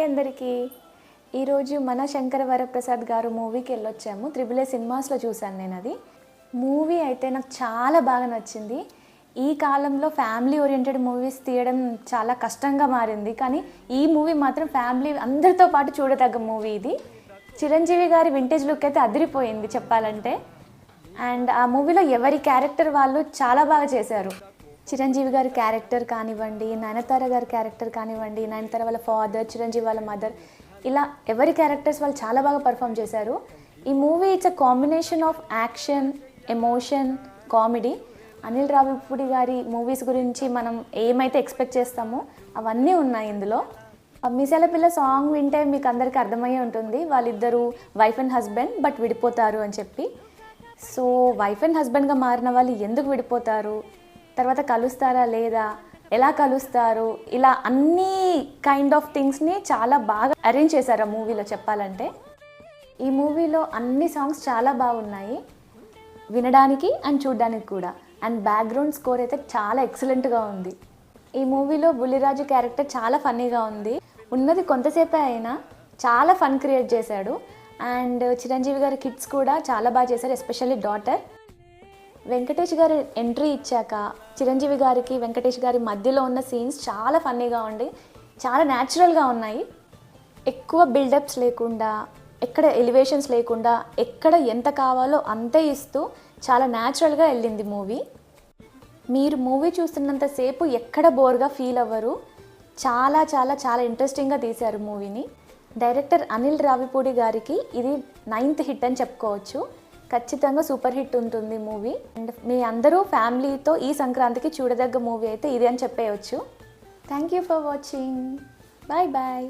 అందరికీ. ఈరోజు మన శంకర వరప్రసాద్ గారు మూవీకి వెళ్ళొచ్చాము. త్రిబుల్ ఏ సినిమాస్లో చూశాను నేను అది. మూవీ అయితే నాకు చాలా బాగా నచ్చింది. ఈ కాలంలో ఫ్యామిలీ ఓరియంటెడ్ మూవీస్ తీయడం చాలా కష్టంగా మారింది, కానీ ఈ మూవీ మాత్రం ఫ్యామిలీ అందరితో పాటు చూడదగ్గ మూవీ ఇది. చిరంజీవి గారి వింటేజ్ లుక్ అయితే అదిరిపోయింది చెప్పాలంటే. అండ్ ఆ మూవీలో ఎవరి క్యారెక్టర్ వాళ్ళు చాలా బాగా చేశారు. చిరంజీవి గారి క్యారెక్టర్ కానివ్వండి, నయనతార గారి క్యారెక్టర్ కానివ్వండి, నయనతార వాళ్ళ ఫాదర్, చిరంజీవి వాళ్ళ మదర్, ఇలా ఎవరి క్యారెక్టర్స్ వాళ్ళు చాలా బాగా పర్ఫామ్ చేశారు. ఈ movie it's a combination of action, emotion, comedy. Anil Ravipudi గారి మూవీస్ గురించి మనం ఏమైతే ఎక్స్పెక్ట్ చేస్తామో అవన్నీ ఉన్నాయి ఇందులో. మిసాల పిల్ల సాంగ్ వింటే మీకు అందరికీ అర్థమయ్యే ఉంటుంది, వాళ్ళిద్దరూ వైఫ్ అండ్ హస్బెండ్ బట్ విడిపోతారు అని చెప్పి. సో వైఫ్ అండ్ హస్బెండ్గా మారిన వాళ్ళు ఎందుకు విడిపోతారు, తర్వాత కలుస్తారా లేదా, ఎలా కలుస్తారు, ఇలా అన్ని కైండ్ ఆఫ్ థింగ్స్ని చాలా బాగా అరేంజ్ చేశారు ఆ మూవీలో చెప్పాలంటే. ఈ మూవీలో అన్ని సాంగ్స్ చాలా బాగున్నాయి వినడానికి అండ్ చూడడానికి కూడా. అండ్ బ్యాక్గ్రౌండ్ స్కోర్ అయితే చాలా ఎక్సలెంట్గా ఉంది. ఈ మూవీలో బుల్లిరాజు క్యారెక్టర్ చాలా ఫన్నీగా ఉంది. ఉన్నది కొంతసేపే అయినా చాలా ఫన్ క్రియేట్ చేశాడు. అండ్ చిరంజీవి గారి కిడ్స్ కూడా చాలా బాగా చేశారు, ఎస్పెషల్లీ డాటర్. వెంకటేష్ గారి ఎంట్రీ ఇచ్చాక చిరంజీవి గారికి వెంకటేష్ గారి మధ్యలో ఉన్న సీన్స్ చాలా ఫన్నీగా ఉండి చాలా న్యాచురల్గా ఉన్నాయి. ఎక్కువ బిల్డప్స్ లేకుండా, ఎక్కడ ఎలివేషన్స్ లేకుండా, ఎక్కడ ఎంత కావాలో అంతే ఇస్తూ చాలా న్యాచురల్గా వెళ్ళింది మూవీ. మీరు మూవీ చూస్తున్నంతసేపు ఎక్కడ బోర్గా ఫీల్ అవ్వరు. చాలా చాలా చాలా ఇంట్రెస్టింగ్గా తీశారు మూవీని. డైరెక్టర్ అనిల్ రావిపూడి గారికి ఇది 9th హిట్ అని చెప్పుకోవచ్చు. ఖచ్చితంగా సూపర్ హిట్ ఉంటుంది మూవీ. అండ్ మీ అందరూ ఫ్యామిలీతో ఈ సంక్రాంతికి చూడదగ్గ మూవీ అయితే ఇది అని చెప్పేయచ్చు. Thank you for watching. Bye bye.